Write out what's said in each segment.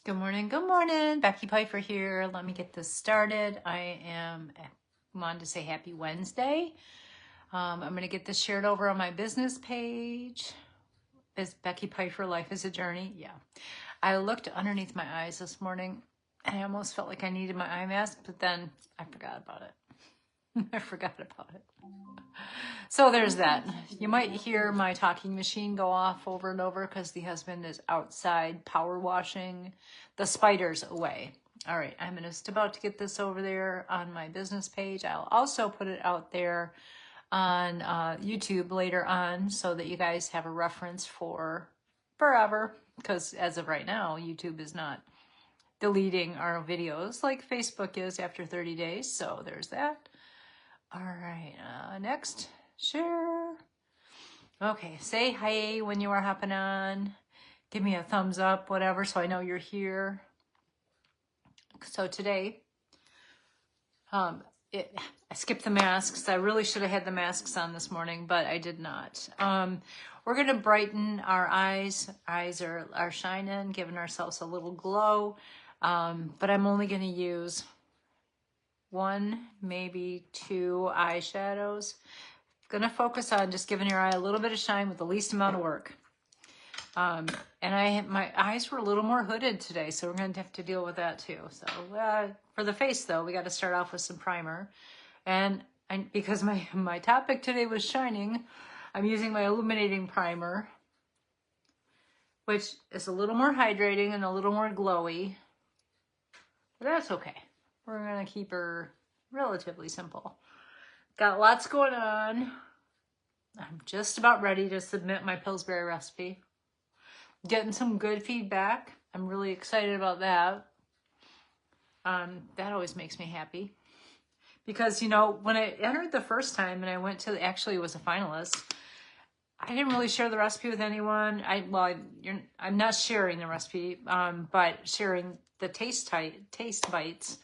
Good morning, good morning. Becky Piper here. Let me get this started. Wanted to say happy Wednesday. I'm going to get this shared over on my business page. Is Becky Piper, Life is a Journey? Yeah. I looked underneath my eyes this morning and I almost felt like I needed my eye mask, but then I forgot about it. I forgot about it. So there's that. You might hear my talking machine go off over and over because the husband is outside power washing the spiders away. All right, I'm just about to get this over there on my business page. I'll also put it out there on YouTube later on so that you guys have a reference for forever, because as of right now, YouTube is not deleting our videos like Facebook is after 30 days. So there's that. All right, next, share. Okay, say hi when you are hopping on. Give me a thumbs up, whatever, so I know you're here. So today, I skipped the masks. I really should have had the masks on this morning, but I did not. We're gonna brighten our eyes. Eyes are shining, giving ourselves a little glow. But I'm only gonna use one, maybe two eyeshadows. Gonna focus on just giving your eye a little bit of shine with the least amount of work. And my eyes were a little more hooded today, so we're gonna have to deal with that too. So for the face though, we got to start off with some primer. And because my topic today was shining, I'm using my illuminating primer, which is a little more hydrating and a little more glowy. But that's okay. We're gonna keep her relatively simple. Got lots going on. I'm just about ready to submit my Pillsbury recipe. Getting some good feedback. I'm really excited about that. That always makes me happy. Because, you know, when I entered the first time and I went to, actually was a finalist, I didn't really share the recipe with anyone. I'm not sharing the recipe, but sharing the taste bites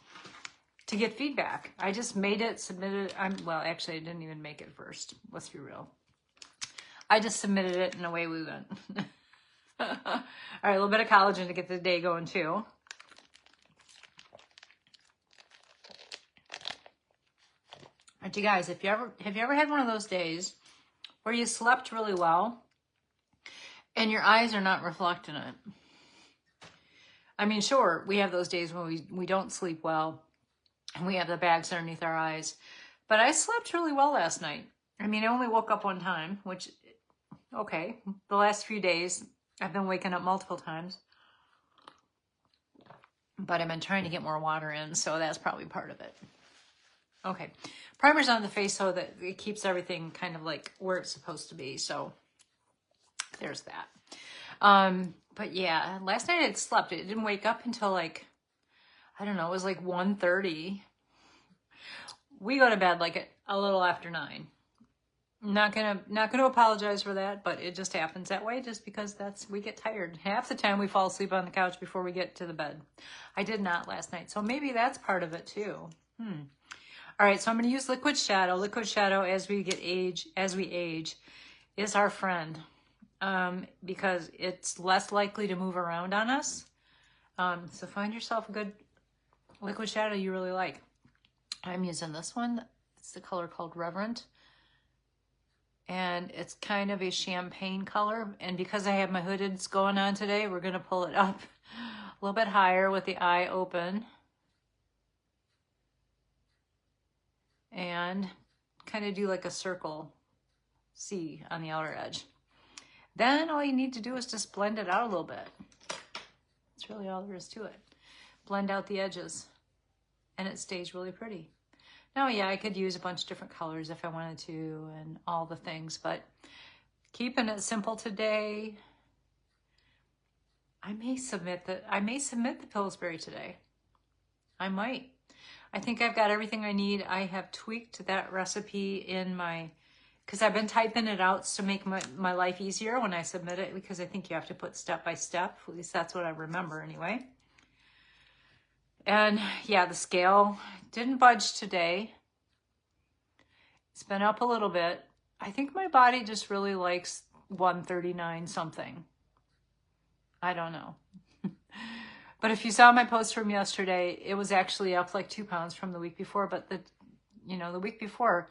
to get feedback. I just made it, submitted it. Actually, I didn't even make it first. Let's be real. I just submitted it and away we went. All right, a little bit of collagen to get the day going too. All right, you guys, have you ever had one of those days where you slept really well and your eyes are not reflecting it? I mean, sure, we have those days when we don't sleep well and we have the bags underneath our eyes, but I slept really well last night. I mean, I only woke up one time, which, okay, the last few days I've been waking up multiple times, but I've been trying to get more water in, so that's probably part of it. Okay, primer's on the face so that it keeps everything kind of like where it's supposed to be, so there's that. But yeah, last night I slept. It didn't wake up until like, I don't know, it was like 1:30. We go to bed like a little after 9. Not gonna apologize for that, but it just happens that way just because we get tired. Half the time we fall asleep on the couch before we get to the bed. I did not last night, so maybe that's part of it too. All right, so I'm going to use liquid shadow. Liquid shadow as we age is our friend, because it's less likely to move around on us. So find yourself a good liquid shadow you really like. I'm using this one. It's the color called Reverent. And it's kind of a champagne color. And because I have my hoodeds going on today, we're going to pull it up a little bit higher with the eye open. And kind of do like a circle C on the outer edge. Then all you need to do is just blend it out a little bit. That's really all there is to it. Blend out the edges and it stays really pretty. Now, yeah, I could use a bunch of different colors if I wanted to and all the things, but keeping it simple today. I may submit the Pillsbury today. I might. I think I've got everything I need. I have tweaked that recipe in because I've been typing it out to make my life easier when I submit it, because I think you have to put step by step. At least that's what I remember anyway. And yeah, the scale didn't budge today. It's been up a little bit. I think my body just really likes 139 something. I don't know. But if you saw my post from yesterday, it was actually up like 2 pounds from the week before. But the week before,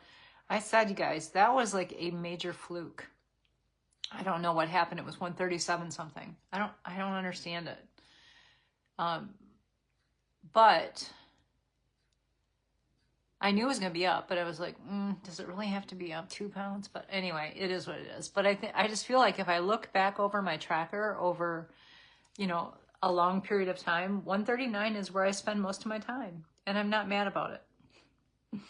I said, you guys, that was like a major fluke. I don't know what happened. It was 137 something. I don't understand it. But I knew it was going to be up, but I was like, does it really have to be up 2 pounds? But anyway, it is what it is. But I just feel like if I look back over my tracker over, a long period of time, 139 is where I spend most of my time, and I'm not mad about it.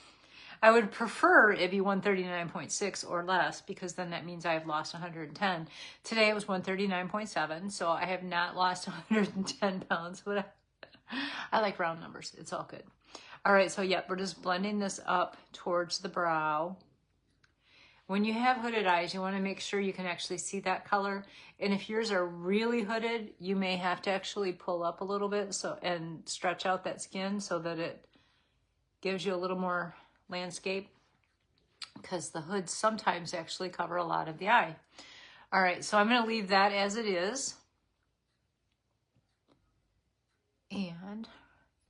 I would prefer it be 139.6 or less, because then that means I've lost 110. Today it was 139.7, so I have not lost 110 pounds, but I like round numbers. It's all good. All right, so we're just blending this up towards the brow. When you have hooded eyes, you want to make sure you can actually see that color. And if yours are really hooded, you may have to actually pull up a little bit and stretch out that skin so that it gives you a little more landscape, because the hoods sometimes actually cover a lot of the eye. All right, so I'm going to leave that as it is. And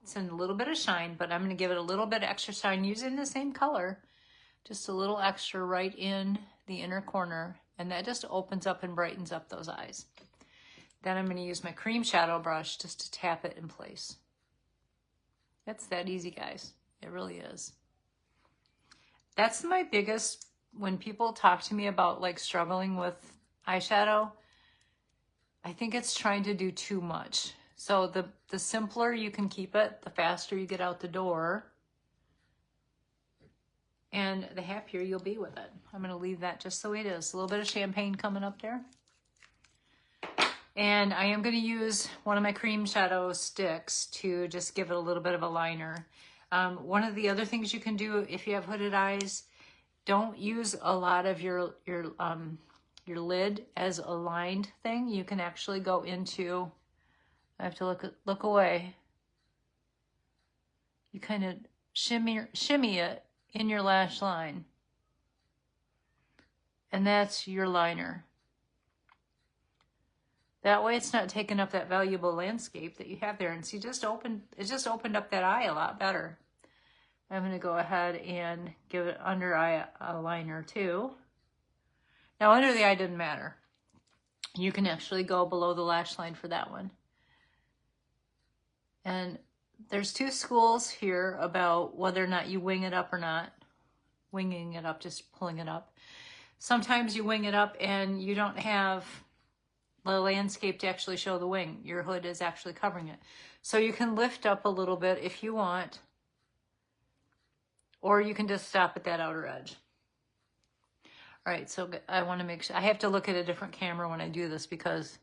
it's in a little bit of shine, but I'm going to give it a little bit of extra shine using the same color. Just a little extra right in the inner corner, and that just opens up and brightens up those eyes. Then I'm going to use my cream shadow brush just to tap it in place. It's that easy, guys. It really is. That's my biggest, when people talk to me about like struggling with eyeshadow, I think it's trying to do too much. So the simpler you can keep it, the faster you get out the door, and the happier you'll be with it. I'm going to leave that just the way it is. A little bit of champagne coming up there. And I am going to use one of my cream shadow sticks to just give it a little bit of a liner. One of the other things you can do if you have hooded eyes, don't use a lot of your lid as a lined thing. You can actually go into, I have to look away. You kind of shimmy it in your lash line, and that's your liner. That way it's not taking up that valuable landscape that you have there. And see, it just opened up that eye a lot better. I'm going to go ahead and give it under eye a liner too. Now under the eye didn't matter. You can actually go below the lash line for that one. And there's two schools here about whether or not you wing it up or not. Winging it up, just pulling it up. Sometimes you wing it up and you don't have the landscape to actually show the wing. Your hood is actually covering it. So you can lift up a little bit if you want, or you can just stop at that outer edge. All right, so I want to make sure, I have to look at a different camera when I do this because,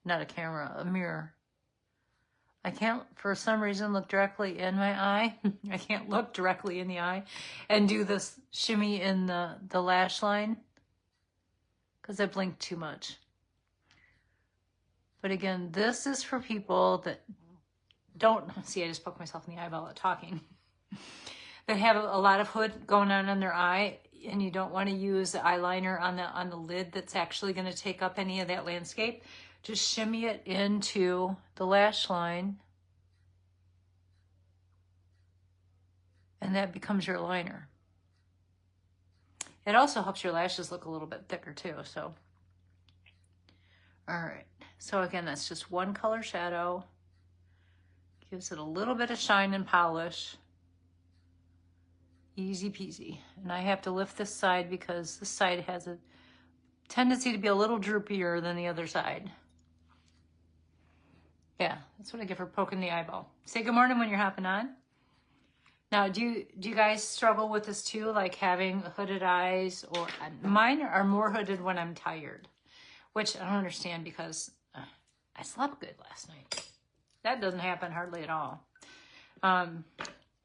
not a camera, a mirror. I can't, for some reason, look directly in my eye. I can't look directly in the eye and do this shimmy in the lash line because I blinked too much. But again, this is for people that don't, see, I just poked myself in the eyeball at talking, that have a lot of hood going on their eye, and you don't want to use the eyeliner on the lid that's actually going to take up any of that landscape. Just shimmy it into the lash line, and that becomes your liner. It also helps your lashes look a little bit thicker too, so. All right, so again, that's just one color shadow. Gives it a little bit of shine and polish. Easy peasy. And I have to lift this side because this side has a tendency to be a little droopier than the other side. Yeah, that's what I get for poking the eyeball. Say good morning when you're hopping on. Now, do you guys struggle with this too, like having hooded eyes? Or mine are more hooded when I'm tired, which I don't understand because I slept good last night. That doesn't happen hardly at all.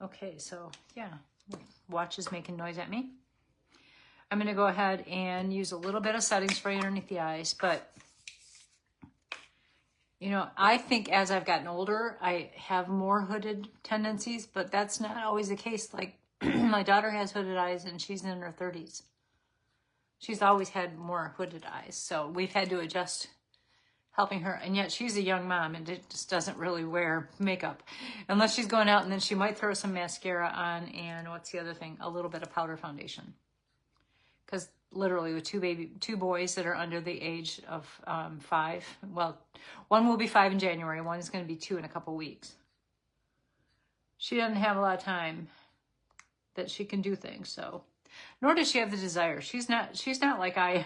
Okay, so yeah, watch is making noise at me. I'm going to go ahead and use a little bit of setting spray underneath the eyes, but you know, I think as I've gotten older, I have more hooded tendencies, but that's not always the case. Like my daughter has hooded eyes and she's in her 30s. She's always had more hooded eyes. So we've had to adjust helping her. And yet she's a young mom and just doesn't really wear makeup unless she's going out, and then she might throw some mascara on and what's the other thing? A little bit of powder foundation. Because literally with two boys that are under the age of 5, well, one will be 5 in January, one is going to be 2 in a couple weeks. She doesn't have a lot of time that she can do things, so nor does she have the desire. She's not like I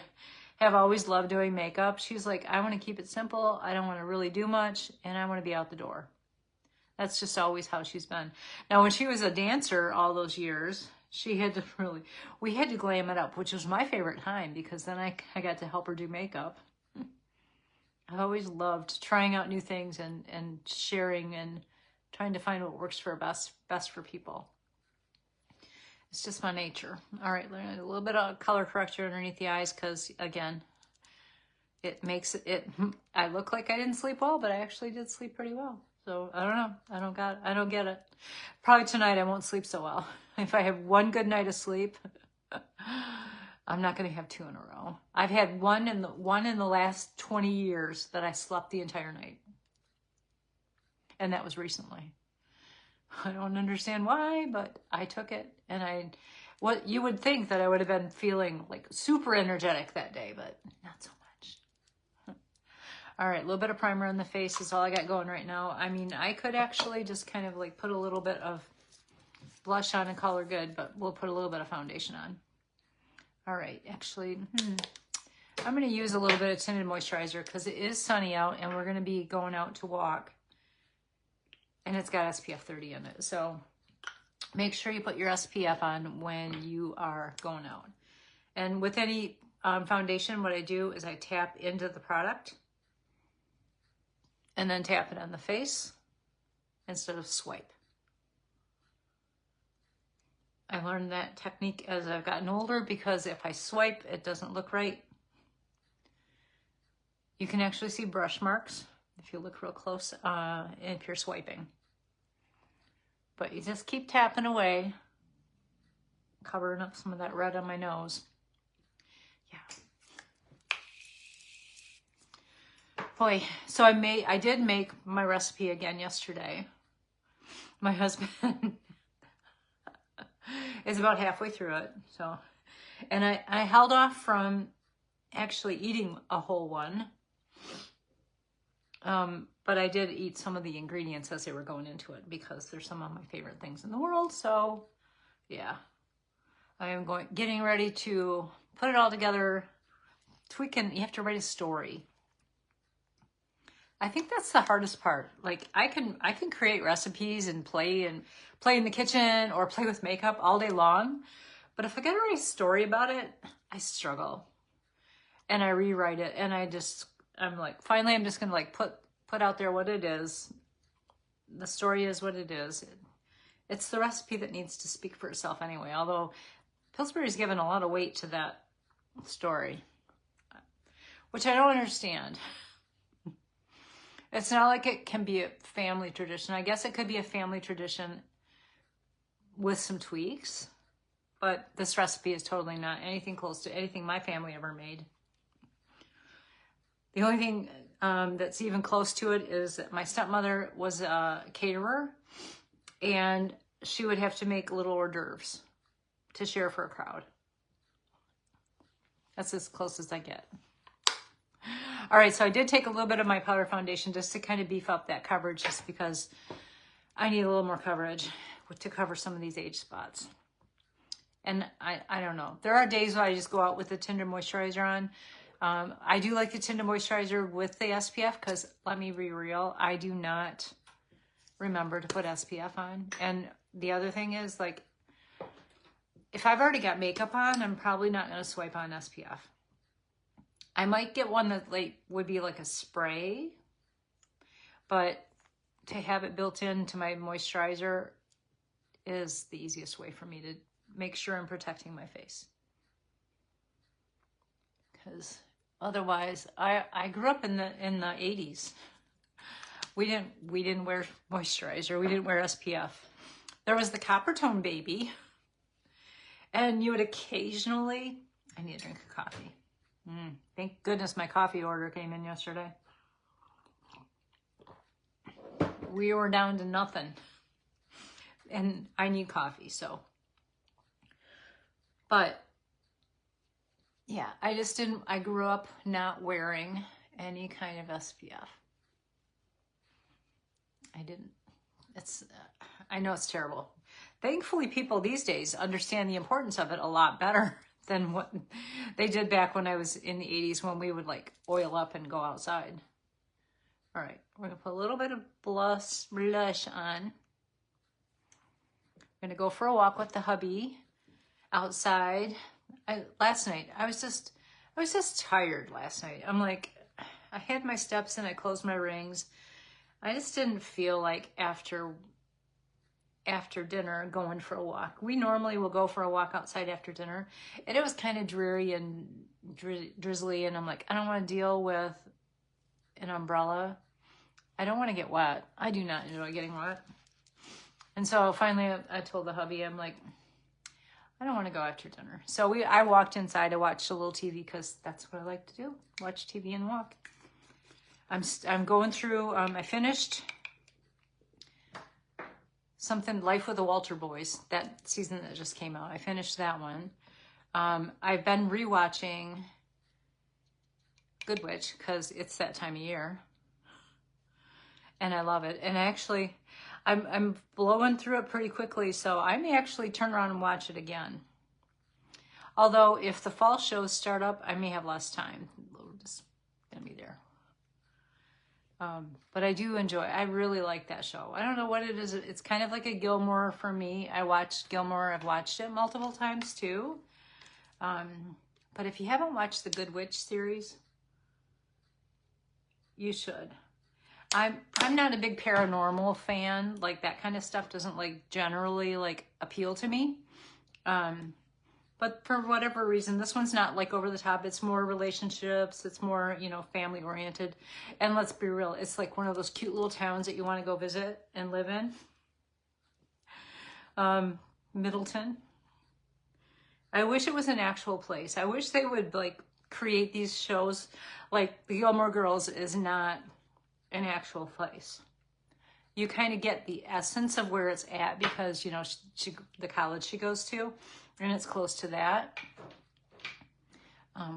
have always loved doing makeup. She's like, I want to keep it simple. I don't want to really do much, and I want to be out the door. That's just always how she's been. Now, when she was a dancer all those years, we had to glam it up, which was my favorite time because then I got to help her do makeup. I always loved trying out new things and sharing and trying to find what works for best for people. It's just my nature. All right, a little bit of color corrector underneath the eyes because, again, it makes it, I look like I didn't sleep well, but I actually did sleep pretty well. So I don't know. I don't get it. Probably tonight I won't sleep so well. If I have one good night of sleep, I'm not going to have 2 in a row. I've had one in the last 20 years that I slept the entire night. And that was recently. I don't understand why, but I took it. And what you would think that I would have been feeling like super energetic that day, but not so much. All right, a little bit of primer on the face is all I got going right now. I mean, I could actually just kind of like put a little bit of blush on and color good, but we'll put a little bit of foundation on. All right, actually, I'm going to use a little bit of tinted moisturizer because it is sunny out and we're going to be going out to walk. And it's got SPF 30 in it. So make sure you put your SPF on when you are going out. And with any foundation, what I do is I tap into the product and then tap it on the face instead of swipe. I learned that technique as I've gotten older because if I swipe, it doesn't look right. You can actually see brush marks if you look real close if you're swiping. But you just keep tapping away, covering up some of that red on my nose. Yeah. Boy, so I did make my recipe again yesterday. My husband is about halfway through it, so, and I held off from actually eating a whole one. But I did eat some of the ingredients as they were going into it because they're some of my favorite things in the world. So yeah, I am getting ready to put it all together, tweaking. You have to write a story. I think that's the hardest part. Like I can create recipes and play in the kitchen or play with makeup all day long. But if I got to write a story about it, I struggle and I rewrite it. And I'm like, finally, I'm just going to like put out there what it is. The story is what it is. It's the recipe that needs to speak for itself anyway, although Pillsbury's given a lot of weight to that story, which I don't understand. It's not like it can be a family tradition. I guess it could be a family tradition with some tweaks, but this recipe is totally not anything close to anything my family ever made. The only thing that's even close to it is that my stepmother was a caterer and she would have to make little hors d'oeuvres to share for a crowd. That's as close as I get. All right, so I did take a little bit of my powder foundation just to kind of beef up that coverage just because I need a little more coverage to cover some of these age spots. And I don't know. There are days when I just go out with the Tinted moisturizer on. I do like the Tinted moisturizer with the SPF because, let me be real, I do not remember to put SPF on. And the other thing is, like, if I've already got makeup on, I'm probably not going to swipe on SPF. I might get one that would be like a spray, but to have it built into my moisturizer is the easiest way for me to make sure I'm protecting my face. Because otherwise, I grew up in the 80s. We didn't wear moisturizer. We didn't wear SPF. There was the copper tone baby, and you would occasionally. I need a drink of coffee. Thank goodness my coffee order came in yesterday. we were down to nothing. And I need coffee, so. But yeah, I grew up not wearing any kind of SPF. I didn't. I know it's terrible. Thankfully, people these days understand the importance of it a lot better than what they did back when I was in the 80s when we would like oil up and go outside. All right, we're gonna put a little bit of blush on. I'm gonna go for a walk with the hubby outside. Last night, I was just tired last night. I'm like, I had my steps in, I closed my rings. I just didn't feel like after dinner going for a walk. We normally will go for a walk outside after dinner, and it was kind of dreary and drizzly, and I'm like, I don't want to deal with an umbrella. I don't want to get wet. I do not enjoy getting wet. And so finally I told the hubby, I'm like, I don't want to go after dinner. So I walked inside. I watched a little TV because that's what I like to do. Watch TV and walk. I'm going through, I finished something, Life with the Walter Boys, that season that just came out. I finished that one. I've been rewatching Good Witch because it's that time of year. And I love it. And actually, I'm blowing through it pretty quickly, so I may actually turn around and watch it again. Although, if the fall shows start up, I may have less time. We're just gonna be there. But I do enjoy it. I really like that show. I don't know what it is. It's kind of like a Gilmore for me. I watched Gilmore. I've watched it multiple times too. But if you haven't watched the Good Witch series, you should. I'm not a big paranormal fan. Like, that kind of stuff doesn't like generally like appeal to me. But for whatever reason, this one's not like over the top. It's more relationships. It's more, you know, family oriented. And let's be real, it's like one of those cute little towns that you want to go visit and live in. Middleton. I wish it was an actual place. I wish they would like create these shows. Like the Gilmore Girls is not an actual place. You kind of get the essence of where it's at because, you know, the college she goes to, and it's close to that.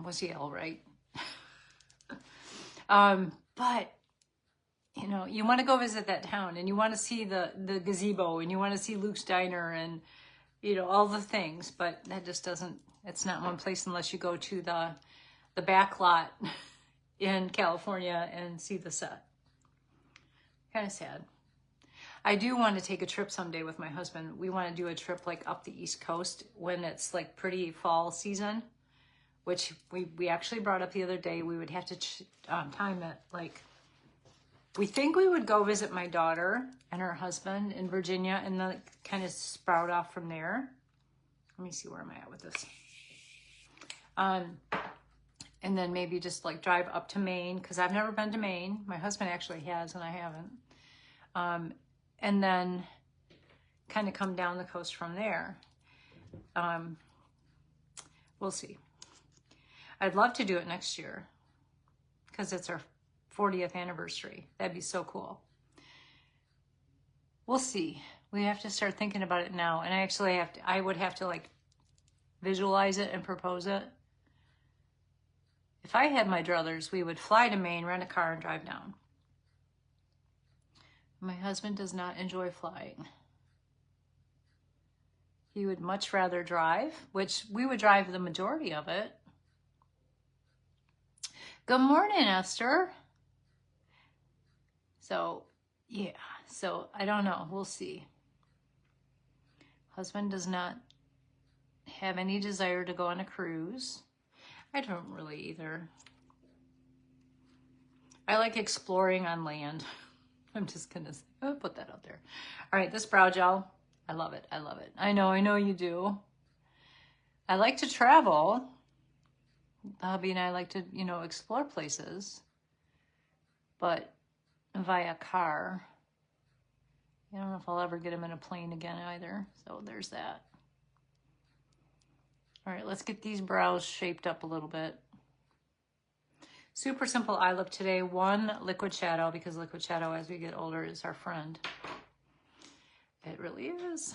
Was Yale, right? But, you know, you want to go visit that town, and you want to see the gazebo, and you want to see Luke's Diner, and, you know, all the things, but that just doesn't, it's not one place unless you go to the back lot in California and see the set. Kind of sad. I do want to take a trip someday with my husband. We want to do a trip like up the East Coast when it's like pretty fall season, which we actually brought up the other day. We would have to time it. Like, we think we would go visit my daughter and her husband in Virginia and then kind of sprout off from there. Let me see, where am I at with this? And then maybe just like drive up to Maine, because I've never been to Maine. My husband actually has, and I haven't. And then kind of come down the coast from there. We'll see. I'd love to do it next year because it's our 40th anniversary. That'd be so cool. We'll see. We have to start thinking about it now. And I would have to like visualize it and propose it. If I had my druthers, we would fly to Maine, rent a car, and drive down. My husband does not enjoy flying. He would much rather drive, which we would drive the majority of it. Good morning, Esther. So, yeah. So, I don't know. We'll see. Husband does not have any desire to go on a cruise. I don't really either. I like exploring on land. I'm just going to put that out there. All right, this brow gel, I love it. I love it. I know you do. I like to travel. Hubby and I like to, you know, explore places. But via car. I don't know if I'll ever get him in a plane again either. So there's that. All right, let's get these brows shaped up a little bit. Super simple eye look today. One liquid shadow, because liquid shadow as we get older is our friend. It really is.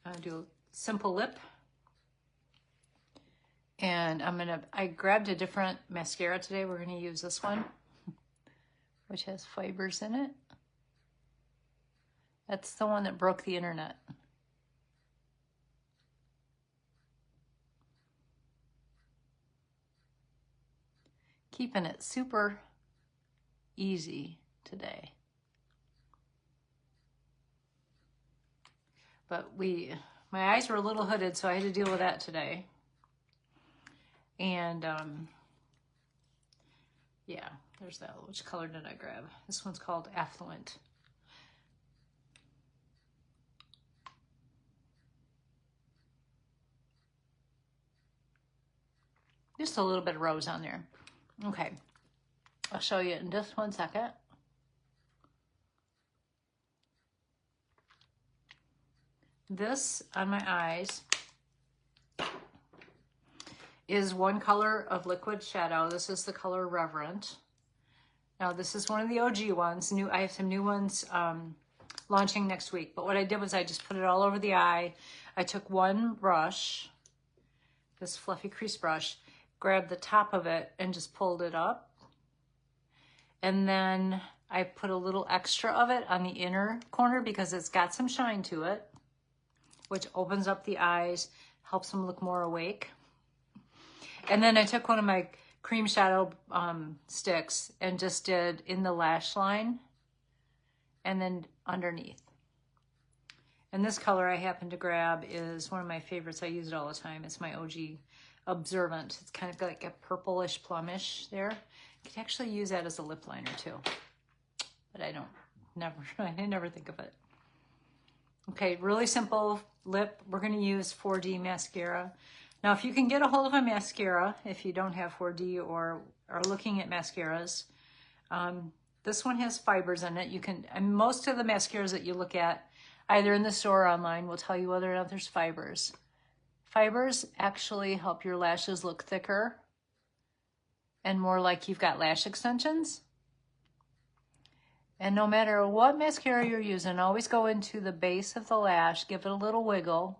I'm gonna do a simple lip. And I grabbed a different mascara today. We're gonna use this one, which has fibers in it. That's the one that broke the internet. Keeping it super easy today. But my eyes were a little hooded, so I had to deal with that today. And yeah, there's that. Which color did I grab? This one's called Affluent. Just a little bit of rose on there. Okay, I'll show you in just 1 second. This on my eyes is one color of liquid shadow. This is the color Reverent. Now this is one of the OG ones. I have some new ones launching next week. But what I did was I just put it all over the eye. I took one brush, this fluffy crease brush, grabbed the top of it and just pulled it up. And then I put a little extra of it on the inner corner because it's got some shine to it, which opens up the eyes, helps them look more awake. And then I took one of my cream shadow sticks and just did in the lash line and then underneath. And this color I happened to grab is one of my favorites. I use it all the time. It's my OG Observant. It's kind of like a purplish plumish there. You could actually use that as a lip liner too, but I never think of it. Okay, really simple lip. We're going to use 4D mascara. Now, if you can get a hold of a mascara, if you don't have 4D or are looking at mascaras, this one has fibers in it. And most of the mascaras that you look at, either in the store or online, will tell you whether or not there's fibers. Fibers actually help your lashes look thicker and more like you've got lash extensions. And no matter what mascara you're using, always go into the base of the lash, give it a little wiggle.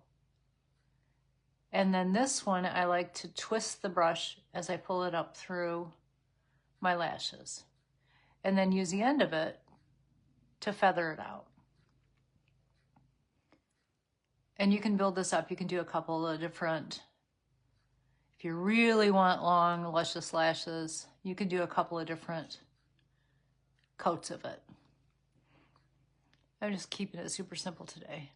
And then this one, I like to twist the brush as I pull it up through my lashes. And then use the end of it to feather it out. And you can build this up. You can do a couple of different, if you really want long, luscious lashes, you can do a couple of different coats of it. I'm just keeping it super simple today.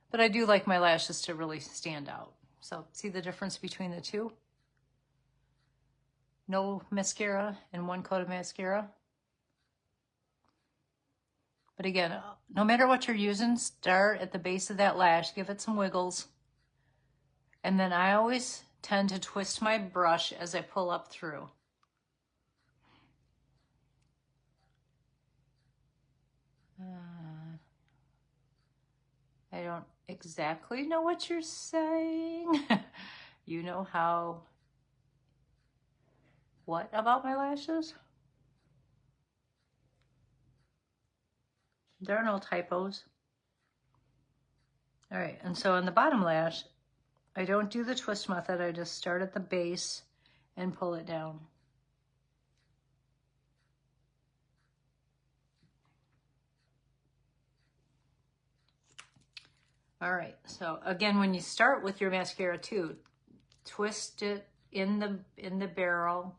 But I do like my lashes to really stand out. So see the difference between the two? No mascara and one coat of mascara. But again, no matter what you're using, start at the base of that lash, give it some wiggles. And then I always tend to twist my brush as I pull up through. I don't exactly know what you're saying. You know how, what about my lashes? There are no typos. All right, and so on the bottom lash, I don't do the twist method. I just start at the base and pull it down. All right, so again, when you start with your mascara too, twist it in the barrel,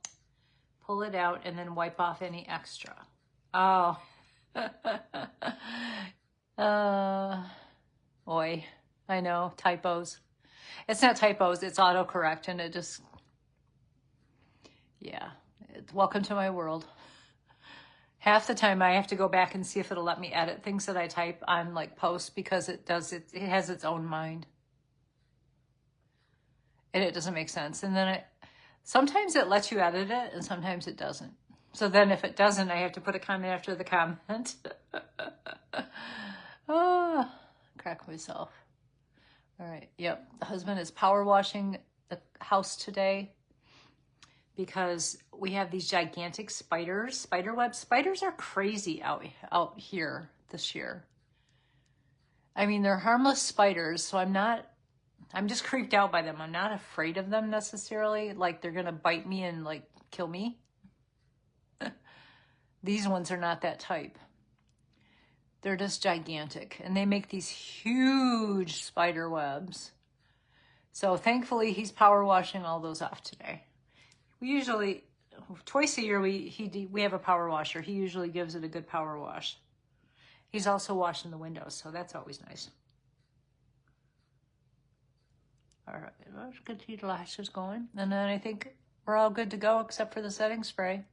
pull it out, and then wipe off any extra. Oh, boy, I know, typos. It's not typos, it's autocorrect, and it just, yeah, welcome to my world. Half the time I have to go back and see if it'll let me edit things that I type on like post because it has its own mind. And it doesn't make sense. And then sometimes it lets you edit it and sometimes it doesn't. So then if it doesn't, I have to put a comment after the comment. Oh, crack myself. All right, yep. The husband is power washing the house today. because we have these gigantic spiders, spider webs. Spiders are crazy out here this year. I mean, they're harmless spiders, so I'm just creeped out by them. I'm not afraid of them necessarily, like they're gonna bite me and like kill me. These ones are not that type. They're just gigantic, and they make these huge spider webs. So thankfully, he's power washing all those off today. We usually, twice a year, we have a power washer. He usually gives it a good power wash. He's also washing the windows, so that's always nice. All right, let's get these lashes going. And then I think we're all good to go except for the setting spray.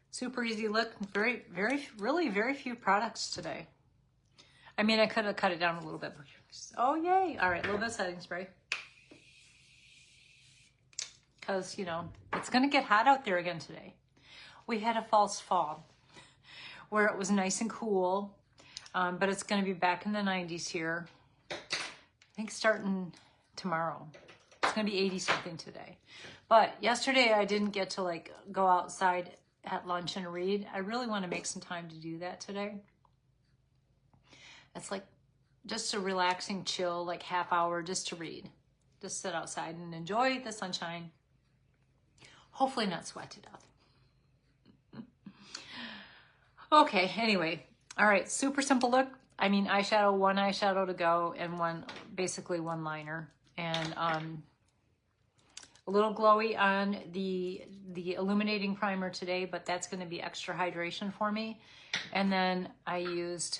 Super easy look. Really very few products today. I mean, I could have cut it down a little bit. Oh, yay. All right, a little bit of setting spray. Because, you know, it's going to get hot out there again today. We had a false fall where it was nice and cool, but it's going to be back in the 90s here. I think starting tomorrow. It's going to be 80 something today. But yesterday I didn't get to like go outside at lunch and read. I really want to make some time to do that today. It's like just a relaxing, chill, like half hour just to read. Just sit outside and enjoy the sunshine. Hopefully not sweat to death. Okay, anyway. All right, super simple look. I mean, eyeshadow, one eyeshadow to go, and basically one liner. And a little glowy on the illuminating primer today, but that's going to be extra hydration for me. And then I used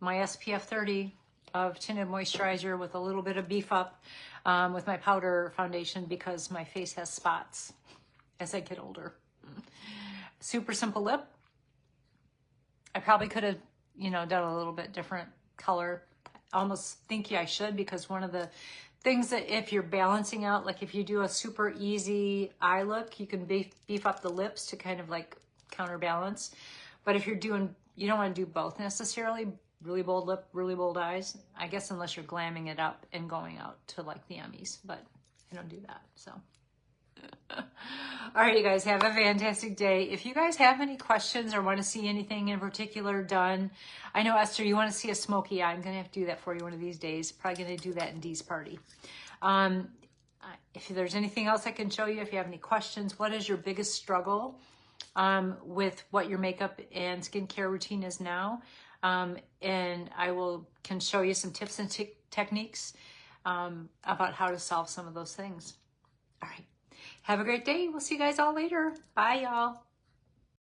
my SPF 30 of tinted moisturizer with a little bit of beef up with my powder foundation because my face has spots as I get older. Super simple lip. I probably could have, you know, done a little bit different color. I almost think I should, because one of the things that if you're balancing out, like if you do a super easy eye look, you can beef up the lips to kind of like counterbalance. But if you're doing, you don't want to do both necessarily, really bold lip, really bold eyes, I guess, unless you're glamming it up and going out to like the Emmys, but I don't do that, so. All right, you guys, have a fantastic day. If you guys have any questions or want to see anything in particular done, I know, Esther, you want to see a smoky eye. I'm going to have to do that for you one of these days. Probably going to do that in Dee's party. If there's anything else I can show you, if you have any questions, what is your biggest struggle with what your makeup and skincare routine is now? And I can show you some tips and techniques about how to solve some of those things. All right. Have a great day. We'll see you guys all later. Bye, y'all.